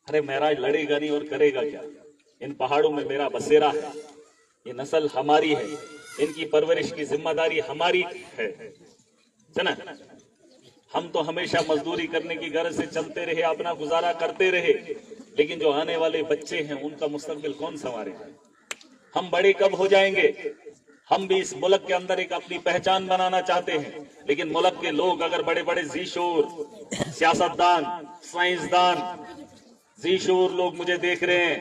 अरे महराज लड़ेगा नहीं और करेगा क्या? इन पहाड़ों में मेरा बसेरा है, ये नस्ल हमारी है, इनकी परवरिश की जिम्मेदारी हमारी है ना। हम तो हमेशा मजदूरी करने की गरज से चलते रहे, अपना गुजारा करते रहे, लेकिन जो आने वाले बच्चे हैं उनका मुस्तकबिल कौन संवारेगा? हम बड़े कब हो जाएंगे? हम भी इस मुल्क के अंदर एक अपनी पहचान बनाना चाहते हैं, लेकिन मुल्क के लोग अगर बड़े बड़े जीशोर सियासतदान, साइंसदान, जीशोर लोग मुझे देख रहे हैं,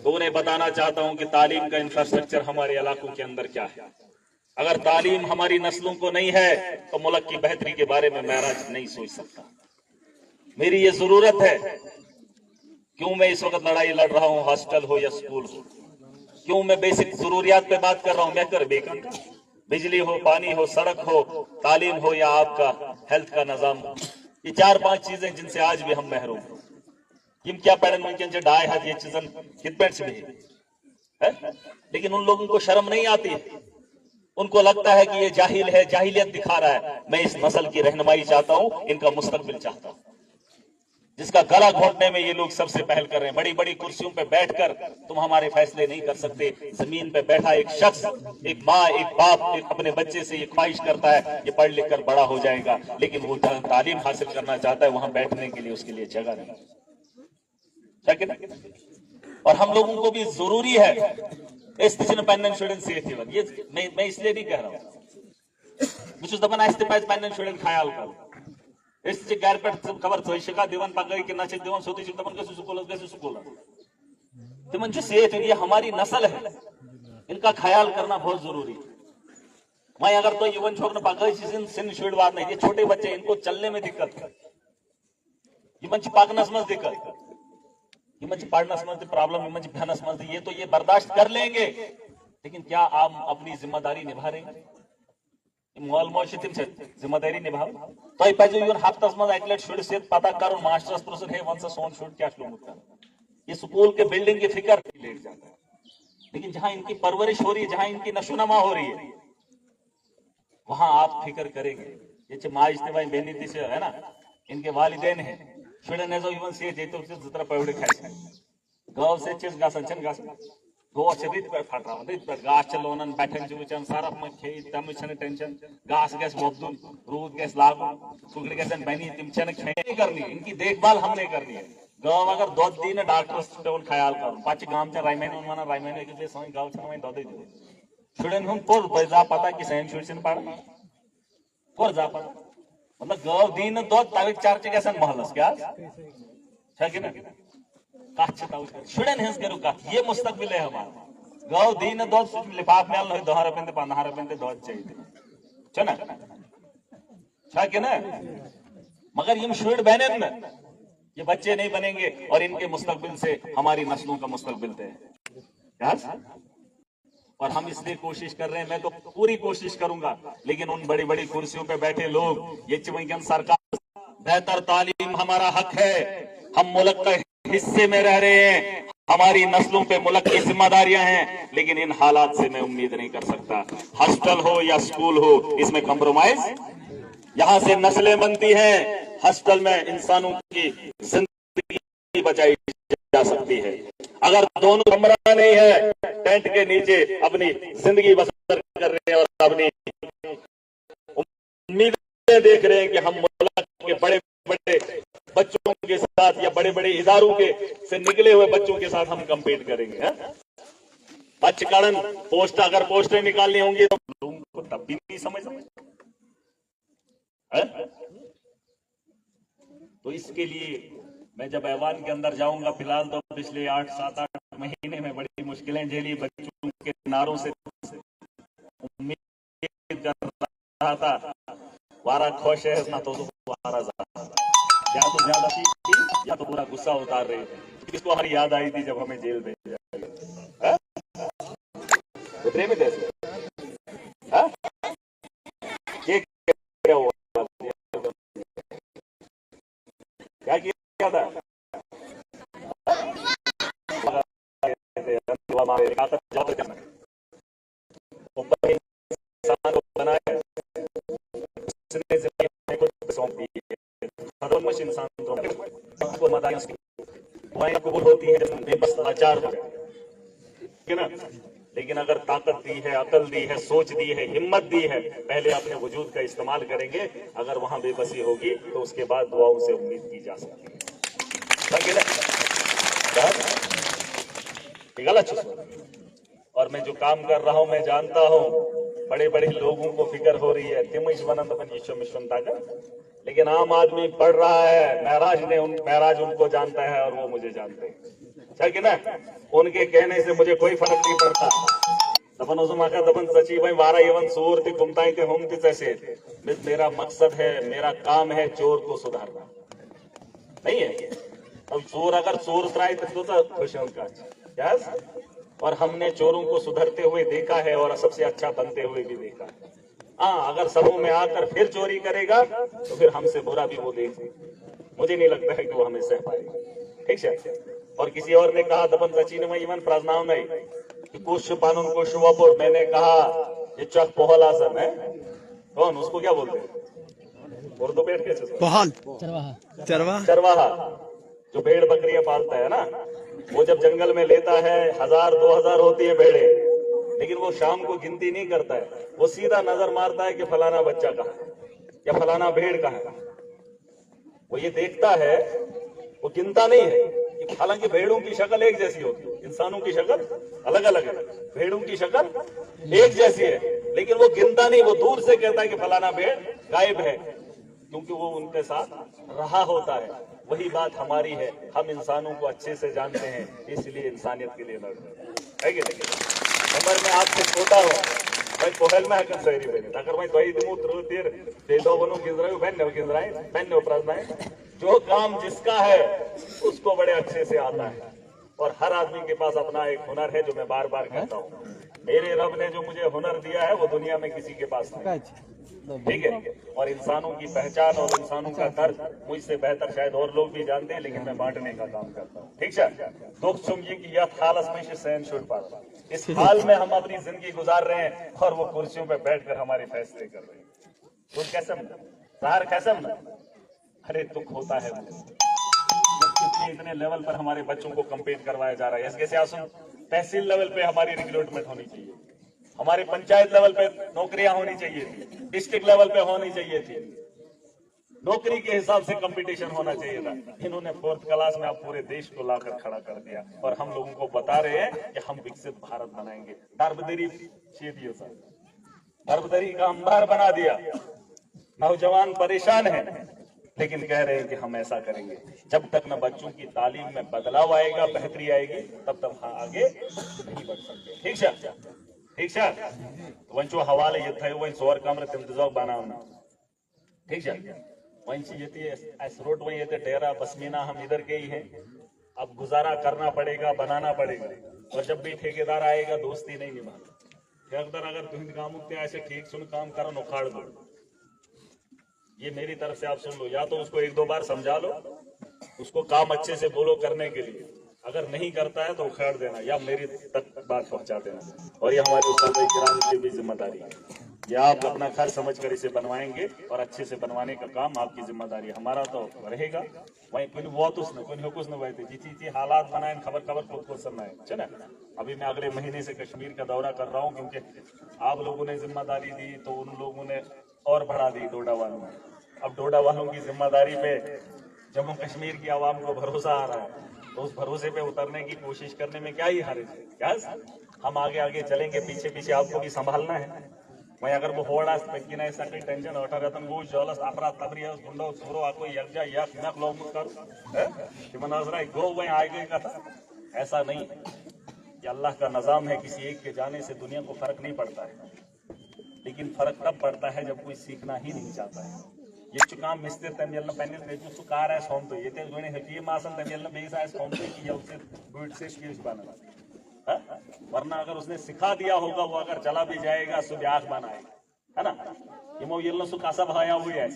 तो उन्हें बताना चाहता हूं कि तालीम का इंफ्रास्ट्रक्चर हमारे इलाकों के अंदर क्या है। अगर तालीम हमारी नस्लों को नहीं है तो मुल्क की बेहतरी के बारे में महराज नहीं सोच सकता। मेरी ये जरूरत है। क्यों मैं इस वक्त लड़ाई लड़ रहा हूं, हॉस्टल हो या स्कूल हो? क्यों मैं बेसिक जरूरियात पे बात कर रहा हूं? मैं कर बेकार, बिजली हो, पानी हो, सड़क हो, तालीम हो या आपका हेल्थ का निजाम हो, ये 4-5 चीजें जिनसे आज भी हम महरूम हैं। हम क्या पढ़न मुमकिन डाय है ये चीजन कितने भी है, लेकिन उन लोगों को शर्म नहीं आती है। उनको लगता है कि ये जाहिल है, जाहिलियत दिखा रहा है। मैं इस नस्ल की रहनुमाई चाहता हूं, इनका मुस्तकबिल चाहता हूं, जिसका गला घोटने में ये लोग सबसे पहल कर रहे हैं। बड़ी बड़ी कुर्सियों पे बैठकर तुम हमारे फैसले नहीं कर सकते। जमीन पे बैठा एक शख्स, एक माँ, एक बाप, एक अपने बच्चे से ये ख्वाहिश करता है ये पढ़ लिख कर बड़ा हो जाएगा, लेकिन वो तालीम हासिल करना चाहता है, वहां बैठने के लिए उसके लिए जगह नहीं। और हम लोगों को भी जरूरी है इस पन्न शुरन ये मैं इसलिए नहीं कह रहा हूं। मुझे दपान पन्न शुरन ख्याल कर इस घर पे खबर शिका दिवन पगह कि ना दिवन सोती दपान गो स्कूल तिमन सेहत ये हमारी नस्ल है, इनका ख्याल करना बहुत जरूरी है। मैं अगर तो युवन छोक पगह सिन शुड़ वात ये छोटे बच्चे, इनको चलने में दिक्कत है, इन पकनस मज दिक्कत, इन पढ़नस मज प्रॉब्लम, इन बहनस मज, ये बर्दाश्त कर लेंगे, लेकिन क्या आप अपनी जिम्मेदारी निभा रहे हैं? मोल मोश जिम्मेदारी निभाव तो पे यून हफ्तस मज अक लट शुर सत पता कर मास्टरस पुरसन है वन सा सोन शुर क्या लोगुत कर। ये स्कूल के बिल्डिंग की फिक्र लेट जाता है, लेकिन जहां इनकी परवरिश हो रही है, जहां इनकी नशोनमा हो रही है, वहां आप फिक्र करेंगे। ये माज बेनी से है ना, इनके वालिदैन है शुरन ने जो इवन से जेतो जितना पौड़े खाए गांव से चीज गासन गासन गोश रित पे फट रहा रित पे गाछ लोनन बैठन वचन सारा खे तम टेंशन घास गैस वोबदुन रूद गैस लागू सुगड़ गैसन बनी तिम खे करनी, इनकी देखभाल हमने करनी है। गांव अगर दूध दी डॉक्टर पे ख्याल कर पाच गांव चा रायमैन माना रायमैन के सही गांव चा मैं दूध दे शुडन हम पोर बजा पता कि सैन शुडन पड़ पोर जा पता मतलब गांव दी दूध तविक चार्ज गैसन महलस क्या है कि ना शुडन हंस करू कथ ये मुस्तकबिल है हमारा। गाँव दीन दूध लिफाफ में 10 रुपये 15 रुपये दूध चाहिए ना कि ना, मगर ये शुड बने न ये बच्चे नहीं बनेंगे और इनके मुस्तकबिल से हमारी नस्लों का मुस्तकबिल है। और हम इसलिए कोशिश कर रहे हैं, मैं तो पूरी कोशिश करूंगा, लेकिन उन बड़ी बड़ी कुर्सियों पे बैठे लोग ये सरकार बेहतर तालीम हमारा हक है, हम मुल्क का हिस्से में रह रहे हैं, हमारी नस्लों पे मुल्क की जिम्मेदारियां हैं, लेकिन इन हालात से मैं उम्मीद नहीं कर सकता। हॉस्टल हो या स्कूल हो, इसमें कॉम्प्रोमाइज, यहां से नस्लें बनती हैं, हॉस्टल में इंसानों की जिंदगी बचाई जा सकती है। अगर दोनों कमरा नहीं है, टेंट के नीचे अपनी जिंदगी बसर कर रहे हैं और अपनी उम्मीदें देख रहे हैं कि हम मुल्क के बड़े बड़े बच्चों के साथ या बड़े बड़े इदारों के से निकले हुए बच्चों के साथ हम कंपीट करेंगे। बचकाड़न पोस्ट अगर पोस्टें निकालनी होंगी तो लोगों को तब भी नहीं समझ तो इसके लिए मैं जब ऐवान के अंदर जाऊंगा, फिलहाल तो पिछले 7-8 महीने में बड़ी मुश्किलें झेली, बच्चों के नारों से उम्मीद कर रहा था वारा खुश है ना, तो वारा या तो ज्यादा थी या तो पूरा गुस्सा उतार रहे थे। किसको हमारी याद आई थी जब हमें जेल भेजा गया, क्या किया था इंसान दुआएं कबूल होती है जब बेबस लाचार हो जाए, ठीक है ना। लेकिन अगर ताकत दी है, अकल दी है, सोच दी है, हिम्मत दी है, पहले अपने वजूद का इस्तेमाल करेंगे। अगर वहां बेबसी होगी तो उसके बाद दुआओं से उम्मीद की जा सकती है। गलत चीज। और मैं जो काम कर रहा हूं मैं जानता हूं बड़े बड़े लोगों को फिक्र हो रही है, लेकिन आम आदमी पढ़ रहा है, महराज उनको जानता है और वो मुझे जानते हैं, है कि ना। उनके कहने से मुझे कोई फर्क नहीं पड़ता। दफन उस्मा का दफन सची भाई वारा यवन चोर थे घूमता थे हम थे तैसे। मेरा मकसद है, मेरा काम है चोर को सुधारना, नहीं है। अब चोर अगर चोर उतराए तो खुश है उनका, यस। और हमने चोरों को सुधरते हुए देखा है और सबसे अच्छा बनते हुए भी देखा है। हाँ, अगर सबों में आकर फिर चोरी करेगा तो फिर हमसे बुरा भी वो देख, मुझे नहीं लगता है कि वो हमें सह पाएगा, ठीक है। और किसी और ने कहा दबन सची ने इवन प्रार्थनाओं नहीं कि कुछ पानुन को शुभापुर, मैंने कहा ये चक पोहलासन है, कौन उसको क्या बोलते हैं उर्दू पेट के चरवाहा, जो भेड़ बकरियां पालता है ना, वो जब जंगल में लेता है 1000-2000 होती है भेड़े, लेकिन वो शाम को गिनती नहीं करता है, वो सीधा नजर मारता है कि फलाना बच्चा कहाँ है या फलाना भेड़ कहाँ है। वो ये देखता है, वो गिनता नहीं है। हालांकि भेड़ों की शक्ल एक जैसी होती है, इंसानों की शक्ल अलग अलग है, भेड़ों की शक्ल एक जैसी है, लेकिन वो गिनता नहीं। वो दूर से कहता है कि फलाना भेड़ गायब है, क्योंकि वो उनके साथ रहा होता है। वही बात हमारी है, हम इंसानों को अच्छे से जानते हैं, इसलिए इंसानियत के लिए लड़ते हैं कि नहीं। अगर मैं आपसे छोटा हूँ भाई कोहल में हकन सही बने, अगर मैं दही दूँ तो देर बेदो बनूं गिजराई बहन प्रार्थनाएं, जो काम जिसका है उसको बड़े अच्छे से आता है। और हर आदमी के पास अपना एक हुनर है, जो मैं बार बार कहता हूँ, मेरे रब ने जो मुझे हुनर दिया है वो दुनिया में किसी के पास नहीं, ठीक है। और इंसानों की पहचान और इंसानों का दर्द मुझसे बेहतर शायद और लोग भी जानते हैं, लेकिन मैं बांटने का काम करता हूँ, ठीक है। दुख सुनिए कि यह हालत में से सहन छूट पाता, इस हाल में हम अपनी जिंदगी गुजार रहे हैं और वो कुर्सियों पे बैठकर हमारे फैसले कर रहे हैं। तो कैसे अरे दुख होता है कितने इतने लेवल पर हमारे बच्चों को कंप्लीट करवाया जा रहा है। इसके सियासत तहसील लेवल पे हमारी रिक्रूटमेंट होनी चाहिए, हमारे पंचायत लेवल पे नौकरियां होनी चाहिए थी, डिस्ट्रिक्ट लेवल पे होनी चाहिए थी, नौकरी के हिसाब से कंपटीशन होना चाहिए था। इन्होंने 4th क्लास में आप पूरे देश को लाकर खड़ा कर दिया और हम लोगों को बता रहे हैं कि हम विकसित भारत बनाएंगे। दरबदरी का अंबार बना दिया, नौजवान परेशान है, लेकिन कह रहे हैं कि हम ऐसा करेंगे। जब तक न बच्चों की तालीम में बदलाव आएगा, बेहतरी आएगी, तब तक आगे नहीं बढ़ सकते, ठीक है। ठीक है, वो हवाले ये थे वही 100 कमरे इंतजाम बनाना, ठीक है। वहीं ये रोड वहीं ये डेरा बसमीना, हम इधर के ही हैं। अब गुजारा करना पड़ेगा, बनाना पड़ेगा। और जब भी ठेकेदार आएगा दोस्ती नहीं निभाना। ठेकेदार अगर तुम काम ऐसे ठीक सुन काम करो नोखाड़ दो, ये मेरी तरफ से आप सुन लो। या तो उसको 1-2 बार समझा लो, उसको काम अच्छे से बोलो करने के लिए, अगर नहीं करता है तो उखाड़ देना या मेरी तक बात पहुंचा देना। और ये हमारे उस्ताद किराम की भी जिम्मेदारी है, ये आप अपना घर समझ कर इसे बनवाएंगे और अच्छे से बनवाने का काम आपकी जिम्मेदारी है। हमारा तो रहेगा वहीं कुछ बहुत उसने कुछ न वही जी हालात बनाए खबर खुद सुनना है ना। अभी मैं अगले महीने से कश्मीर का दौरा कर रहा हूँ, क्योंकि आप लोगों ने जिम्मेदारी दी तो उन लोगों ने और बढ़ा दी डोडा वालों ने। अब डोडा वालों की जिम्मेदारी पे जम्मू कश्मीर की आवाम को भरोसा आ रहा है, तो उस भरोसे पे उतरने की कोशिश करने में क्या ही हर्ज है। क्या हम आगे चलेंगे, पीछे आपको भी संभालना है। मैं अगर वो होड़ा तक्की नहीं सके टेंशन उठा रहता वो जलस अपराध तबरी गुंडो छोरो आपको यज्ञा या नक लोग कर कि मनजरा गो वहीं आ गए का था। ऐसा नहीं है, ये अल्लाह का निजाम है। किसी एक के जाने से दुनिया को फर्क नहीं पड़ता है, लेकिन फर्क तब पड़ता है जब कोई सीखना ही नहीं चाहता है। ये चुकाम मिस्तिर तमिल पैनल बेचू सुकार है सोम तो ये जोने हकी मासन तमिल बेस है सोम तो कि ये से बूट से केस बना, वरना अगर उसने सिखा दिया होगा वो अगर चला भी जाएगा सुब्याख बनाएगा, है ना। ये सुखासा भाया हुई है,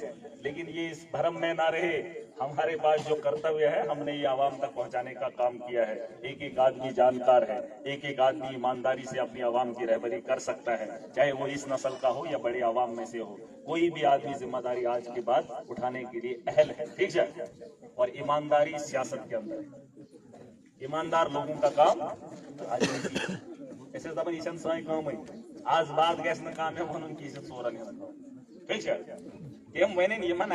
लेकिन ये इस भरम में ना रहे। हमारे पास जो कर्तव्य है हमने ये आवाम तक पहुंचाने का काम किया है। एक आदमी जानकार है, एक आदमी ईमानदारी से अपनी आवाम की रहबरी कर सकता है, चाहे वो इस नस्ल का हो या बड़े आवाम में से हो। कोई भी आदमी जिम्मेदारी आज के बाद उठाने के लिए अहल है, ठीक है। और ईमानदारी सियासत के अंदर है। ईमानदार लोगों का काम राजनीति ऐसे दपन यह सान काम आज बात गए काम वन की चोरन ठीक है तम वन यमन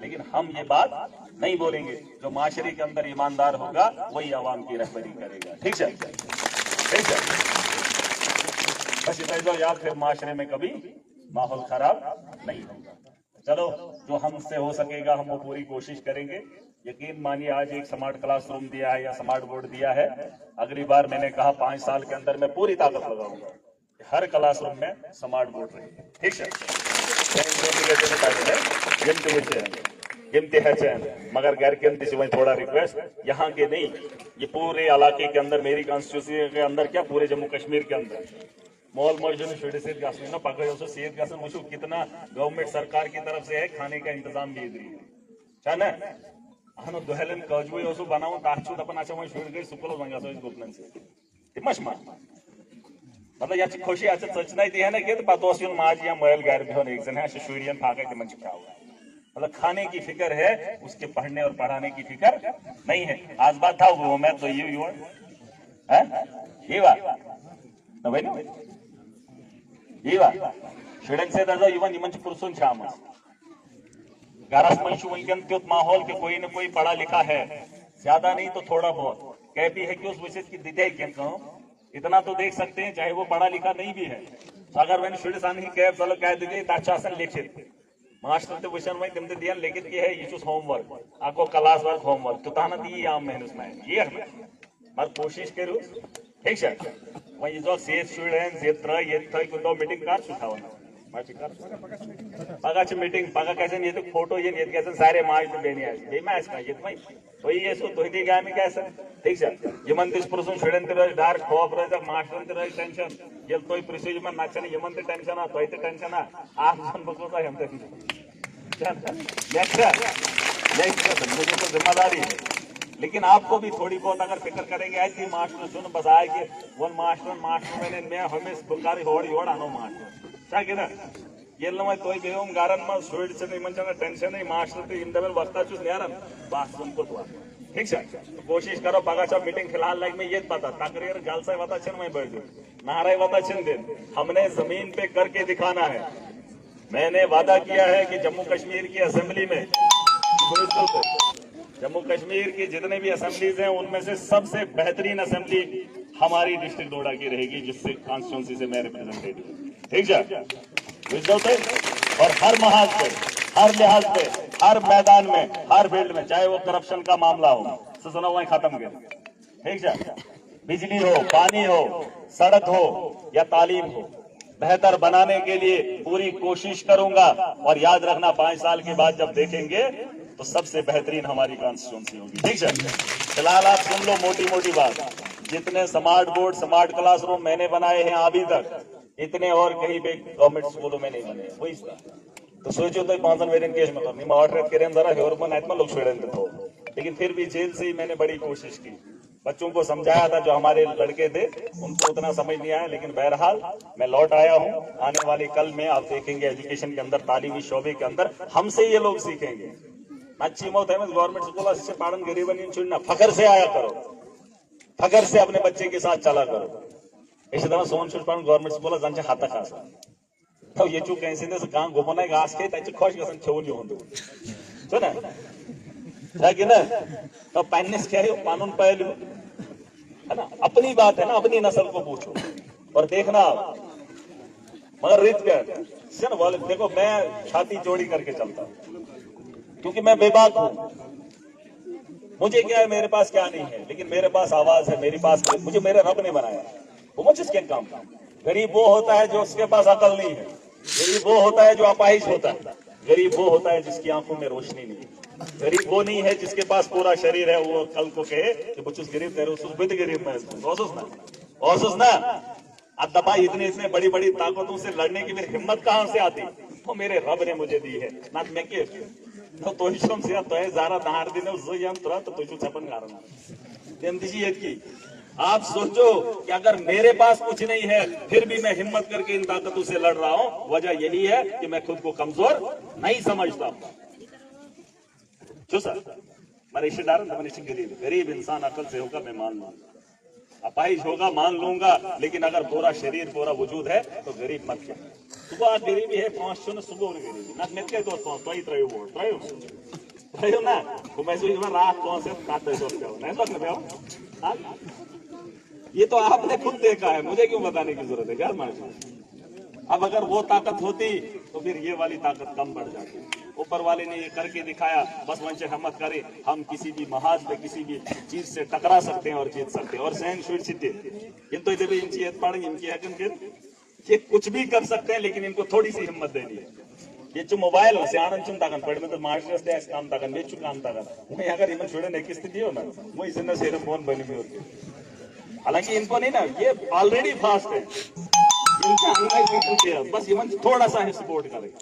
लेकिन हम ये बात नहीं बोलेंगे। जो माशरे के अंदर ईमानदार होगा वही आवाम की रहबरी करेगा। ठीक है ठीक है, बस इतना याद, फिर माशरे में कभी माहौल खराब नहीं होगा। चलो जो हमसे हो सकेगा हम वो पूरी कोशिश करेंगे। यकीन मानिए आज एक स्मार्ट क्लास रूम दिया है या स्मार्ट बोर्ड दिया है, अगली बार मैंने कहा 5 साल के अंदर मैं पूरी ताकत लगाऊंगा हर क्लास रूम में स्मार्ट बोर्ड रहेगी। ठीक है मगर घर के वही थोड़ा रिक्वेस्ट, यहाँ के नहीं, ये पूरे इलाके के अंदर, मेरी कॉन्स्टिट्यूंसी के अंदर, क्या पूरे जम्मू कश्मीर के अंदर मॉल मस्जिद शुरू से ना पकड़ सेहत गसन वो कितना गवर्नमेंट सरकार की तरफ से है, खाने का इंतजाम भी इधर है अहन दुहलन कजवे बनाव तथ दपान अच्छा वो शुर गई स्कूल वो गो गुपन से तम मतलब ये खुशी अच्छा चचना ती है ना कि पे माज या मैल गर बिहन एक जन शुरन फाका तिम मतलब खाने की फिक्र है, उसके पढ़ने और पढ़ाने की फिक्र नहीं है। आज बात था वो मैं तो ये बात शुरन से पुरसन शाम घरस मन वनकन तुत माहौल कि कोई न कोई पढ़ा लिखा है, ज्यादा नहीं तो थोड़ा बहुत कह भी है कि उस वजह की दिदे इतना तो देख सकते हैं, चाहे वो पढ़ा लिखा नहीं भी है। तो अगर वह शुर सान ही कह चलो कह दीजिए तथा लिखित मास्टर तो वचन वही तम दियन लिखित कि है यह होमवर्क आपको क्लास वर्क होमवर्क तो तहन ती आम मेहनत में ये मत कोशिश करू। ठीक है वही जो सेहत शुरन सेहत त्र ये कुछ मीटिंग कर सुखावन पगह मीटिंग पगह गसन ये फोटो ये गसन सारे माज तो बेनी ये वही तो ये तुह दी गामि गसन। ठीक है यमन दिस पुरसन शुरन तह डर खौफ रोज मास्टर तह टेंशन ये तुम पृथ्वी नचन यमन टेंशन तुह टेंशन जिम्मेदारी है। लेकिन आपको भी थोड़ी बहुत अगर फिक्र करेंगे ऐसी मास्टर सुन बस आए कि वन मास्टर मैंने मैं हमें बुलकारी होड़ योड़ आनो मास्टर क्या ये तुम गम गरन मज शुर टेंशन मास्टर तो इन दबे वक्ता नान बस सुन कुछ ठीक है। तो कोशिश करो पगह मीटिंग फिलहाल लग में ये पता तकरीर जलसा वता वही बढ़ नारे वता दिन हमने जमीन पे करके दिखाना है। मैंने वादा किया है कि जम्मू कश्मीर की असेंबली में जम्मू कश्मीर की जितने भी असेंबलीज हैं उनमें से सबसे बेहतरीन असेंबली हमारी डिस्ट्रिक्ट डोडा की रहेगी, जिससे कॉन्स्टिट्यूंसी से मैं रिप्रेजेंटेटिव। ठीक है और हर महाज पे, हर लिहाज पे, हर मैदान में, हर फील्ड में, चाहे वो करप्शन का मामला हो सुना वही खत्म कर। ठीक है बिजली हो, पानी हो, सड़क हो या तालीम हो, बेहतर बनाने के लिए पूरी कोशिश करूंगा। और याद रखना 5 साल के बाद जब देखेंगे तो सबसे बेहतरीन हमारी कॉन्स्टिट्यूंसी होगी। ठीक है फिलहाल आप सुन लो मोटी मोटी बात, जितने स्मार्ट बोर्ड स्मार्ट क्लासरूम मैंने बनाए हैं अभी तक इतने और कहीं पे गवर्नमेंट स्कूलों में नहीं बने। वही तो सोचो तो 5 वेरियन केस में करनी ऑर्डर करें जरा लोग छोड़े तो, लेकिन फिर भी जेल से ही मैंने बड़ी कोशिश की, बच्चों को समझाया था। जो हमारे लड़के थे उनको उतना समझ नहीं आया, लेकिन बहरहाल मैं लौट आया हूं। आने वाले कल में आप देखेंगे एजुकेशन के अंदर, तालीमी शोबे के अंदर हमसे ये लोग सीखेंगे। अच्छी मौत है गवर्नमेंट स्कूल से पालन गरीबन छुड़ना, फखर से आया करो, फखर से अपने बच्चे के साथ चला करो। इसी तरह सोन छुट गवर्नमेंट स्कूल जन हाथ खास तो ये कैसे कह गुमन घास खे खुश गन खेवन कि ना तो पन्निस खेयो पानुन पहलू है ना, अपनी बात है ना, अपनी नस्ल को पूछो और देखना। मगर रित कर देखो मैं छाती जोड़ी करके चलता हूं क्योंकि मैं बेबाक हूं। मुझे क्या है, मेरे पास क्या नहीं है, लेकिन मेरे पास आवाज है, मेरे पास मुझे मेरे रब ने बनाया। वो मुझे इसके काम गरीब वो होता है जो उसके पास अकल नहीं है, गरीब वो होता है जो अपाहिज होता है, गरीब वो होता है जिसकी आंखों में रोशनी नहीं है, गरीब वो नहीं है जिसके पास पूरा शरीर है। वो कल को कहे कि बच्चों गरीब तेरे गरीब में ना अब दबा इतने इतने बड़ी बड़ी ताकतों से लड़ने की मेरी हिम्मत कहां से आती, वो मेरे रब ने मुझे दी है ना। मैं के तो ज़रा दहार दिन तो छपन की। आप सोचो कि अगर मेरे पास कुछ नहीं है फिर भी मैं हिम्मत करके इन ताकतों से लड़ रहा हूं, वजह यही है कि मैं खुद को कमजोर नहीं समझता। मैं रिश्तेदार गरीब इंसान अकल से होगा, मैं मान लूंगा, अपाहिज होगा मान लूंगा, लेकिन अगर पूरा शरीर पूरा वजूद है तो गरीब मत क्या। सुबह गरीबी है 5 सुबह गरीबी ना मेरे दोस्तों तो ना तो मैं रात कौन से ये तो आपने खुद देखा है, मुझे क्यों बताने की जरूरत है यार माशा। अब अगर वो ताकत होती तो फिर ये वाली ताकत कम बढ़ जाती। ऊपर वाले ने ये करके दिखाया, बस वंशे हमत करे, हम किसी भी महाज पे किसी भी चीज से टकरा सकते हैं और जीत सकते हैं। और सहन शुड सिद्धि इंतो इधर भी इनकी पढ़ इनकी ये कुछ भी कर सकते हैं, लेकिन इनको थोड़ी सी हिम्मत देनी है। ये जो मोबाइल से आनंद चुन ताकन पढ़ में तो मार्च से काम ताकन बेचू काम ताकन मैं अगर इमन छोड़े नहीं किस्ती दियो ना वो इसे न सेरम फोन बनी भी होती। हालांकि इनको नहीं ना, ये ऑलरेडी फास्ट है, इनका बस इमन थोड़ा सा सपोर्ट करेगा।